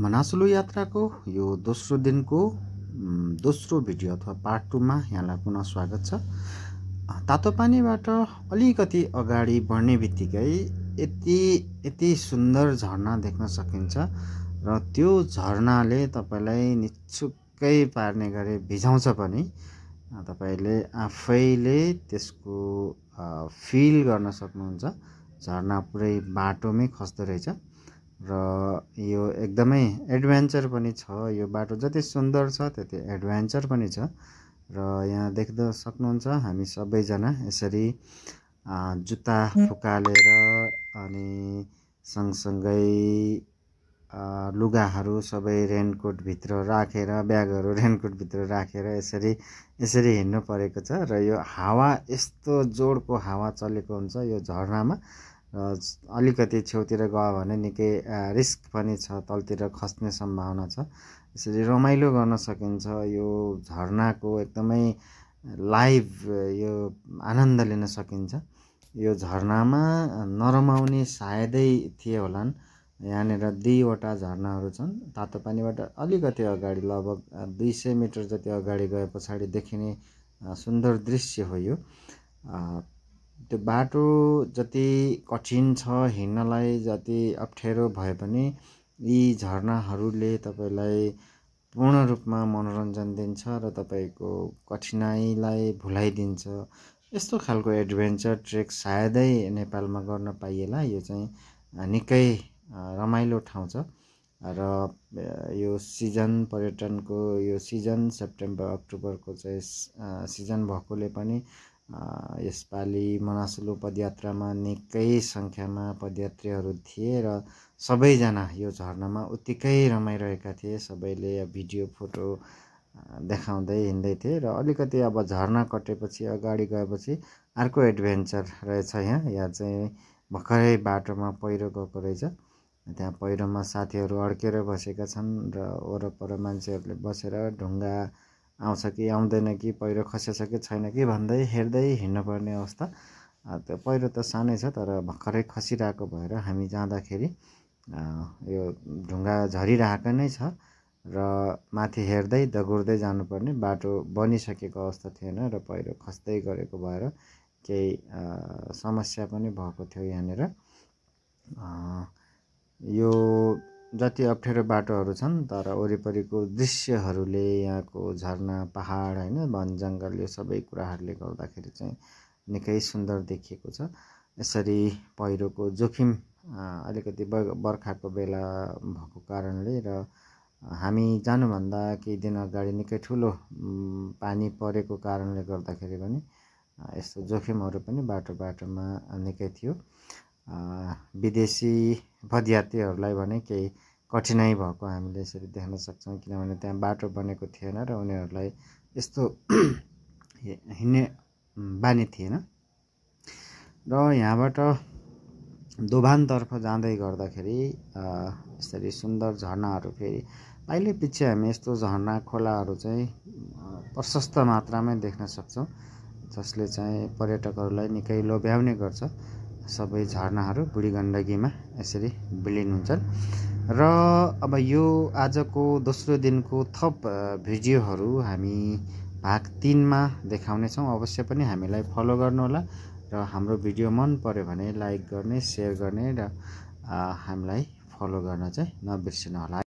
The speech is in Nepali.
मनासुलु यात्राको यो दोस्रो दिनको दोस्रो भिडियो अथवा पार्ट 2 मा यहाँलाई पुनः स्वागत छ। तातोपानीबाट अलिकति अगाडि बढ्ने बित्तिकै यति सुन्दर झरना देख्न सकिन्छ र त्यो झरनाले तपाईलाई निच्चुक्कै पार्ने गरी भिजाउँछ पनि। तपाईले आफैले त्यसको फिल गर्न सक्नुहुन्छ। झरना पुरै बाटोमै खस्दो रहेछ र यो एकदमै एडभेन्चर पनि छ। यो बाटो जति सुन्दर छ त्यति एडभेन्चर पनि छ र यहाँ देख्न सक्नुहुन्छ हामी सबैजना यसरी जुत्ता फुकालेर अनि सँगसँगै लुगाहरू सबै रेनकोट भित्र राखेर ब्यागहरू रेनकोट भित्र राखेर यसरी हिँड्नु परेको छ र यो हावा यस्तो जोडको हावा चलेको हुन्छ यो झरनामा। अलिकति छेउतिर गयो भने निकै रिस्क पनि छ, तलतिर खस्ने सम्भावना छ। यसरी रमाइलो गर्न सकिन्छ। यो झरनाको एकदमै लाइभ यो आनन्द लिन सकिन्छ। यो झरनामा नरमाउने सायदै थिए होलान्। यहाँनिर दुईवटा झरनाहरू छन्। तातोपानीबाट अलिकति अगाडि लगभग 200 मिटर जति अगाडि गए पछाडि देखिने सुन्दर दृश्य हो यो। त्यो बाटो जति कठिन छ हिँड्नलाई, जति अप्ठ्यारो भए पनि यी झरनाहरूले तपाईलाई पूर्ण रूपमा मनोरञ्जन दिन्छ र तपाईको कठिनाइलाई भुलाइदिन्छ। यस्तो खालको एडभेन्चर ट्रेक सायदै नेपालमा गर्न पाइएला। यो चाहिँ निकै रमाइलो ठाउँ छ र यो सिजन पर्यटनको यो सिजन सेप्टेम्बर अक्टोबरको चाहिँ सिजन भएकोले पनि यसपालि मनासुलु पदयात्रामा निकै संख्यामा पदयात्रीहरू थिए र सबैजना यो झरनामा उत्तिकै रमाइरहेका थिए। सबैले भिडियो फोटो देखाउँदै हिँड्दै थिए र अलिकति अब झरना कटेपछि अगाडि गएपछि अर्को एडभेन्चर रहेछ। यहाँ चाहिँ भर्खरै बाटोमा पहिरो गएको रहेछ। त्यहाँ पहिरोमा साथीहरू अड्केर बसेका छन् र वरपर मान्छेहरूले बसेर ढुङ्गा आउँछ कि आउँदैन कि, पहिरो खसेछ कि छैन कि भन्दै हेर्दै हिँड्नुपर्ने अवस्था। त्यो पहिरो त सानै छ तर भर्खरै खसिरहेको भएर हामी जाँदाखेरि यो ढुङ्गा झरिरहेको नै छ र माथि हेर्दै दगुर्दै जानुपर्ने। बाटो बनिसकेको अवस्था थिएन र पहिरो खस्दै गरेको भएर केही समस्या पनि भएको थियो यहाँनिर। यो जति अप्ठ्यारो बाटोहरू छन् तर वरिपरिको दृश्यहरूले यहाँको झरना पहाड हैन वन जङ्गल यो सबै कुराहरूले गर्दाखेरि चाहिँ निकै सुन्दर देखिएको छ। यसरी पहिरोको जोखिम अलिकति बर्खाको बेला भएको कारणले र हामी जानुभन्दा केही दिन अगाडि निकै ठुलो पानी परेको कारणले गर्दाखेरि पनि यस्तो जोखिमहरू पनि बाटोमा निकै थियो। विदेशी पदयात्रीहरूलाई भने केही कठिनाइ भएको हामीले यसरी देख्न सक्छौँ, किनभने त्यहाँ बाटो बनेको थिएन र उनीहरूलाई यस्तो हिँड्ने बानी थिएन। र यहाँबाट दोभानतर्फ जाँदै गर्दाखेरि यसरी सुन्दर झरनाहरू फेरि अहिले पछि हामी यस्तो झरना खोलाहरू चाहिँ प्रशस्त मात्रामै देख्न सक्छौँ, जसले चाहिँ पर्यटकहरूलाई निकै लोभ्याउने गर्छ। सबै झरनाहरू बुढी गण्डकीमा यसरी विलिन हुन्छन् र अब यो आजको दोस्रो दिनको थप भिडियोहरू हामी भाग 3 मा देखाउनेछौँ। अवश्य पनि हामीलाई फलो गर्नुहोला र हाम्रो भिडियो मन पर्यो भने लाइक गर्ने, सेयर गर्ने र हामीलाई फलो गर्न चाहिँ नबिर्सिनु होला।